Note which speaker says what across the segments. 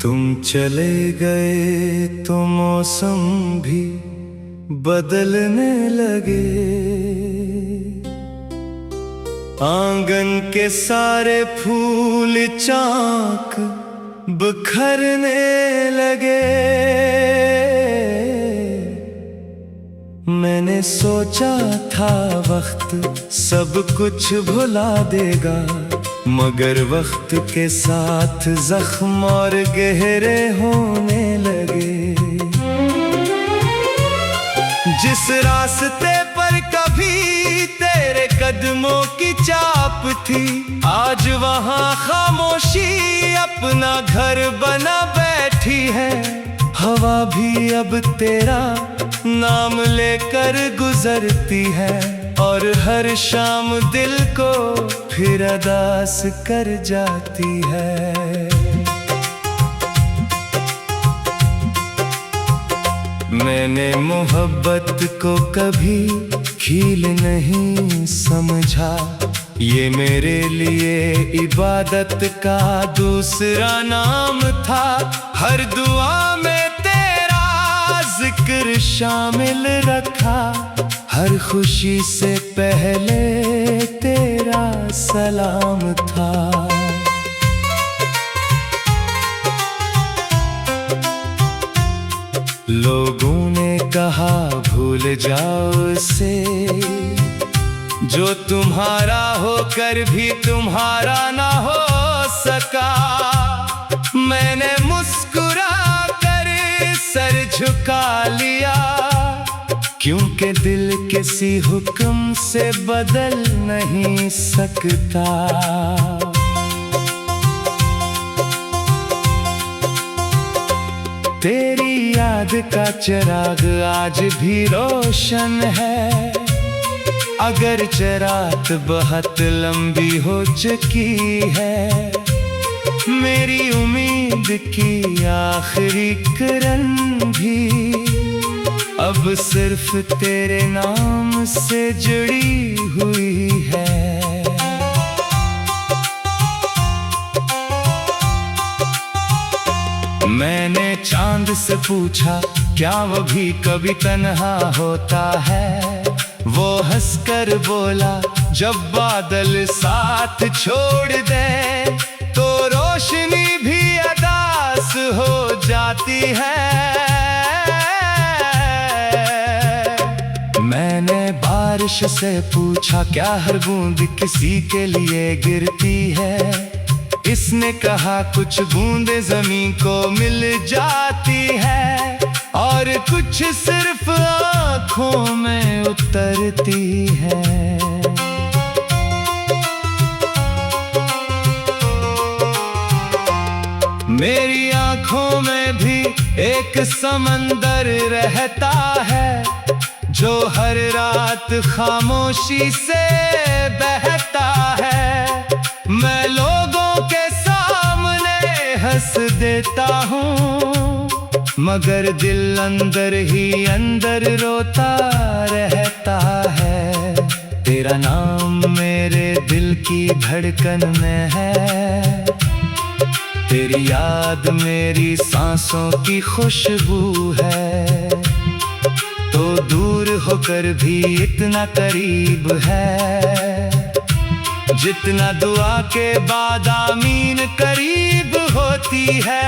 Speaker 1: तुम चले गए तो मौसम भी बदलने लगे, आंगन के सारे फूल चाक बिखरने लगे। मैंने सोचा था वक्त सब कुछ भुला देगा, मगर वक्त के साथ जख्म और गहरे होने लगे। जिस रास्ते पर कभी तेरे कदमों की चाप थी, आज वहां खामोशी अपना घर बना बैठी है। हवा भी अब तेरा नाम लेकर गुजरती है, और हर शाम दिल को फिर अदास कर जाती है। मैंने मोहब्बत को कभी खील नहीं समझा, ये मेरे लिए इबादत का दूसरा नाम था। हर दुआ में तेरा जिक्र शामिल रखा, हर खुशी से पहले तेरा सलाम था। लोगों ने कहा भूल जाओ उसे, जो तुम्हारा होकर भी तुम्हारा ना हो सका। मैंने मुस्कुरा कर सर झुका लिया, क्योंकि दिल किसी हुक्म से बदल नहीं सकता। तेरी याद का चिराग आज भी रोशन है, अगर रात बहुत लंबी हो चुकी है। मेरी उम्मीद की आखिरी किरण भी अब सिर्फ तेरे नाम से जुड़ी हुई है। मैंने चांद से पूछा क्या वो भी कभी तन्हा होता है। वो हंसकर बोला जब बादल साथ छोड़ दे तो रोशनी भी अदास हो जाती है। मैंने बारिश से पूछा क्या हर बूंद किसी के लिए गिरती है। इसने कहा कुछ बूंदे जमीन को मिल जाती है और कुछ सिर्फ आँखों में उतरती है। मेरी आँखों में भी एक समंदर रहता है जो हर रात खामोशी से बहता है। मैं लोगों के सामने हंस देता हूँ मगर दिल अंदर ही अंदर रोता रहता है। तेरा नाम मेरे दिल की धड़कन में है, तेरी याद मेरी सांसों की खुशबू है। तो दूर होकर भी इतना करीब है, जितना दुआ के बाद आमीन करीब होती है।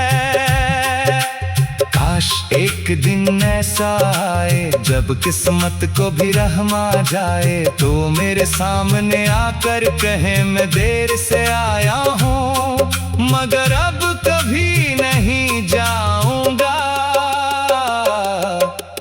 Speaker 1: काश एक दिन ऐसा आए जब किस्मत को भी रहम आ जाए, तो मेरे सामने आकर कहे मैं देर से आया हूँ मगर अब कभी नहीं जाऊंगा।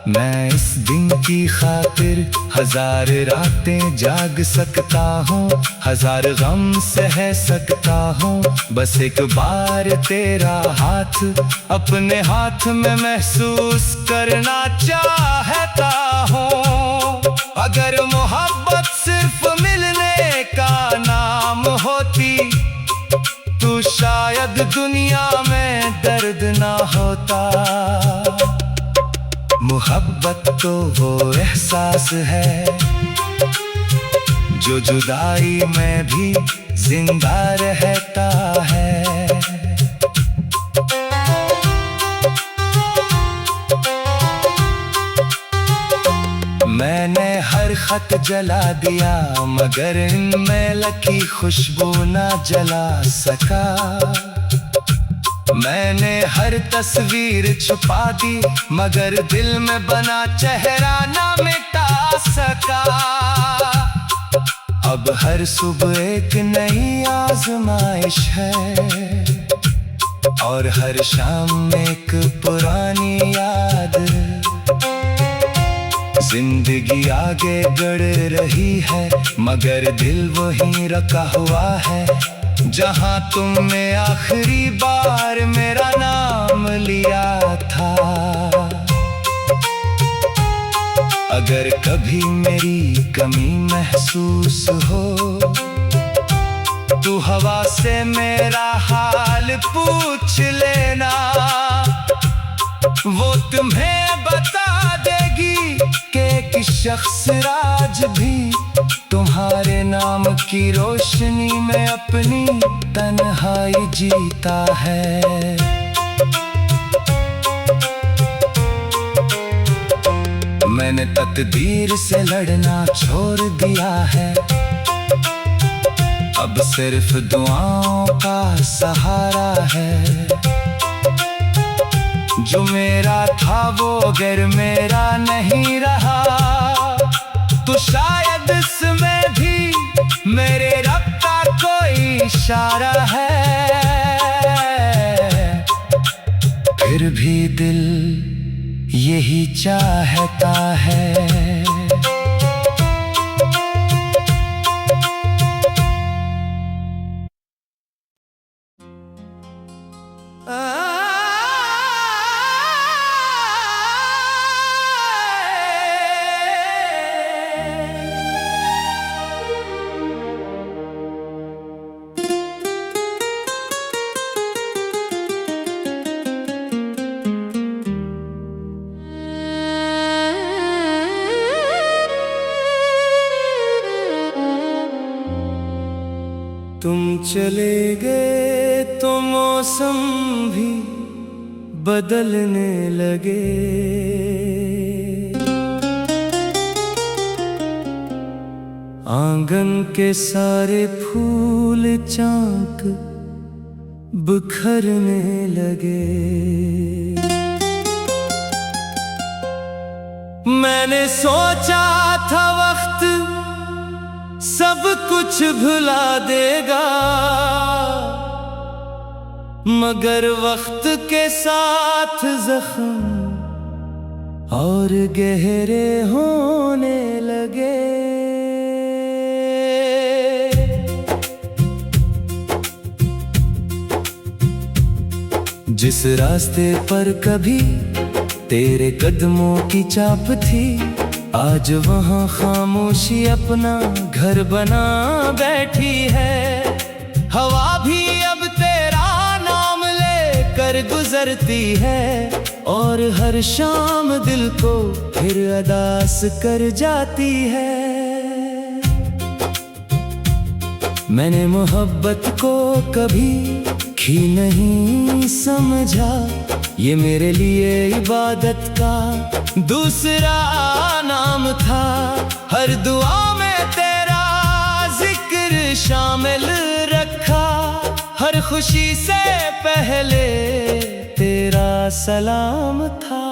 Speaker 1: मैं इस दिन की खातिर हजार रातें जाग सकता हूँ, हजार गम सह सकता हूँ। बस एक बार तेरा हाथ अपने हाथ में महसूस करना चाहता हूँ। अगर मोहब्बत सिर्फ मिलने का नाम होती तो शायद दुनिया में दर्द ना होता। मोहब्बत तो वो एहसास है जो जुदाई में भी जिंदा रहता है। खत जला दिया, मगर इनमें लकी खुशबू ना जला सका। मैंने हर तस्वीर छुपा दी, मगर दिल में बना चेहरा ना मिटा सका। अब हर सुबह एक नई आजमाइश है, और हर शाम एक पुरानी याद। जिंदगी आगे बढ़ रही है, मगर दिल वहीं रखा हुआ है, जहां तुमने आखिरी बार मेरा नाम लिया था। अगर कभी मेरी कमी महसूस हो, तू हवा से मेरा हाल पूछ लेना, वो तुम्हें बता देगी कि एक शख्स राज भी तुम्हारे नाम की रोशनी में अपनी तन्हाई जीता है। मैंने तकदीर से लड़ना छोड़ दिया है, अब सिर्फ दुआओं का सहारा है। जो मेरा था वो अगर मेरा नहीं रहा, तो शायद इसमें भी मेरे रब का कोई इशारा है। फिर भी दिल यही चाहता है। तुम चले गए तो मौसम भी बदलने लगे, आंगन के सारे फूल चाक बिखरने लगे। मैंने सोचा था वक्त सब कुछ भुला देगा, मगर वक्त के साथ जख्म और गहरे होने लगे। जिस रास्ते पर कभी तेरे कदमों की चाप थी, आज वहाँ खामोशी अपना घर बना बैठी है। हवा भी अब तेरा नाम लेकर गुजरती है, और हर शाम दिल को फिर अदास कर जाती है। मैंने मोहब्बत को कभी ही नहीं समझा, ये मेरे लिए इबादत का दूसरा नाम था। हर दुआ में तेरा जिक्र शामिल रखा, हर खुशी से पहले तेरा सलाम था।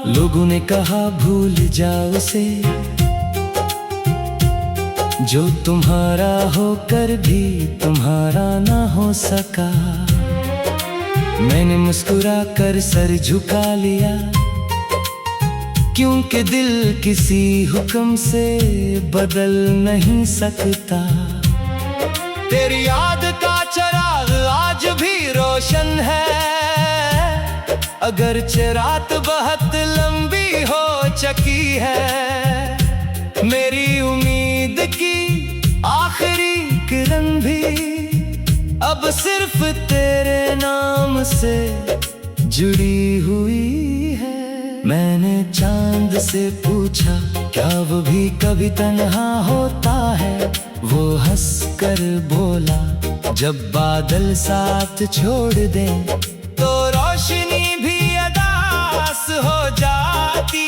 Speaker 1: लोगों ने कहा भूल जाओ उसे, जो तुम्हारा होकर भी तुम्हारा ना हो सका। मैंने मुस्कुरा कर सर झुका लिया, क्योंकि दिल किसी हुक्म से बदल नहीं सकता। तेरी याद का चिराग आज भी रोशन है, अगरचे रात बहुत लंबी हो चुकी है। मेरी उम्मीद की आखिरी किरण भी अब सिर्फ तेरे नाम से जुड़ी हुई है। मैंने चांद से पूछा क्या वो भी कभी तन्हा होता है, वो हंस कर बोला जब बादल साथ छोड़ दे तो रोशनी भी अदास हो जाती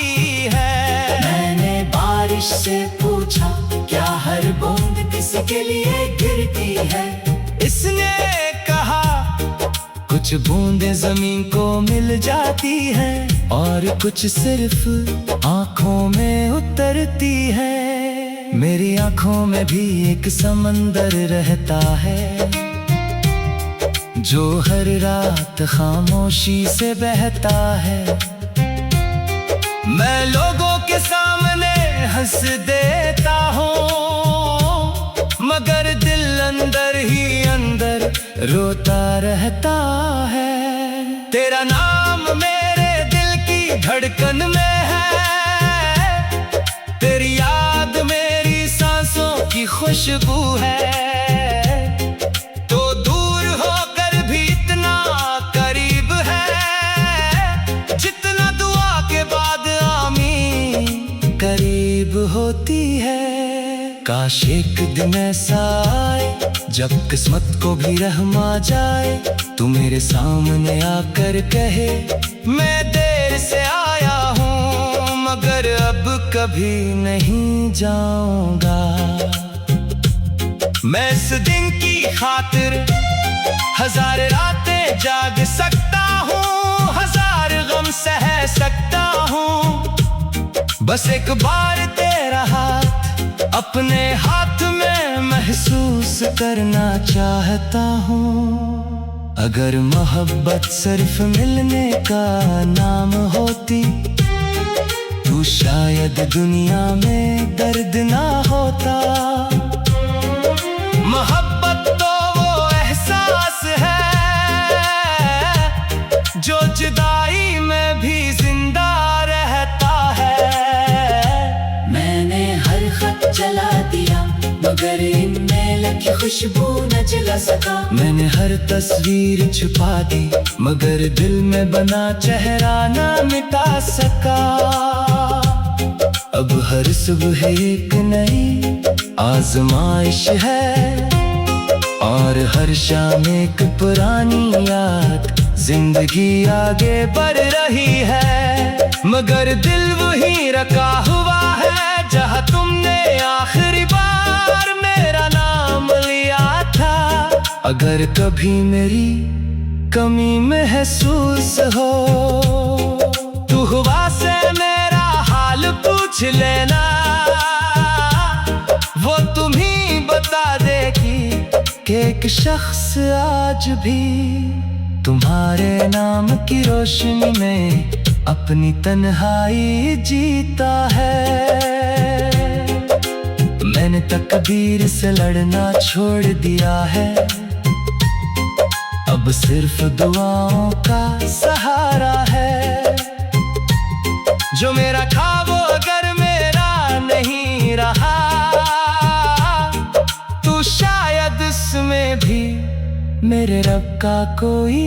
Speaker 1: है। मैंने बारी आजमाइश से पूछा, क्या हर बूंद किसके लिए गिरती है? इसने कहा, कुछ बूंदें जमीन को मिल जाती है और कुछ सिर्फ आंखों में उतरती है। मेरी आंखों में भी एक समंदर रहता है, जो हर रात खामोशी से बहता है। मैं लोगों के सामने हंस देता हूँ, मगर दिल अंदर ही अंदर रोता रहता है। तेरा नाम मेरे दिल की धड़कन में है, तेरी याद मेरी सांसों की खुशबू है। तो दूर होकर भी इतना करीब है, जितना दुआ के बाद आमीन करीब होती है। काश एक दिन ऐसा आए जब किस्मत को भी रहम आ जाए, तू मेरे सामने आकर कहे, मैं देर से आया हूँ मगर अब कभी नहीं जाऊंगा। मैं इस दिन की खातिर हजार रातें जाग सकता हूँ, हजार गम सह सकता हूँ। बस एक बार तेरा हाथ अपने हाथ में महसूस करना चाहता हूँ। अगर मोहब्बत सिर्फ मिलने का नाम होती, तो शायद दुनिया में दर्द ना होता। मोहब्बत तो वो एहसास है, जो जुदाई में भी जिंदा रहता है। मैंने हर खत जला दिया मगर इनमें लगी खुशबू न जला सका। मैंने हर तस्वीर छुपा दी मगर दिल में बना चेहरा न मिटा सका। अब हर सुबह एक नई आजमाइश है और हर शाम एक पुरानी याद। जिंदगी आगे बढ़ रही है मगर दिल वहीं रखा हुआ है, जहाँ तुमने आखिरी बार मेरा नाम लिया था। अगर कभी मेरी कमी महसूस हो, तू हवा से मेरा हाल पूछ लेना, वो तुम्हीं बता देगी कि एक शख्स आज भी तुम्हारे नाम की रोशनी में अपनी तन्हाई जीता है। मैंने तकदीर से लड़ना छोड़ दिया है, अब सिर्फ दुआओं का सहारा है। जो मेरा था वो अगर मेरा नहीं रहा, तो शायद इसमें भी मेरे रब का कोई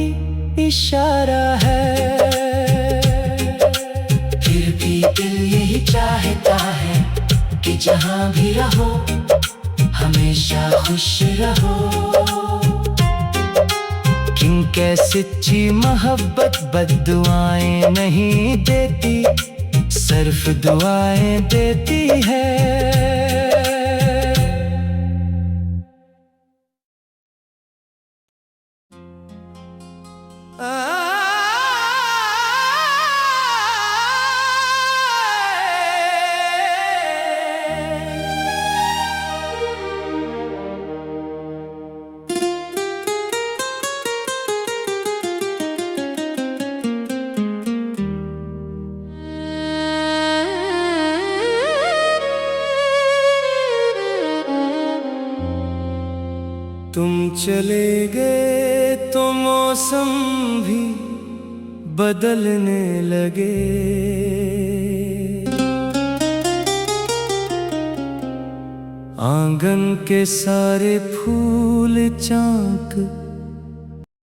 Speaker 1: इशारा है। फिर भी दिल यही चाहता है कि जहां भी रहो हमेशा खुश रहो। क्योंकि सच्ची मोहब्बत बद्दुआएं नहीं देती, सिर्फ दुआएं देती है। तुम चले गए तो मौसम भी बदलने लगे, आंगन के सारे फूल चाक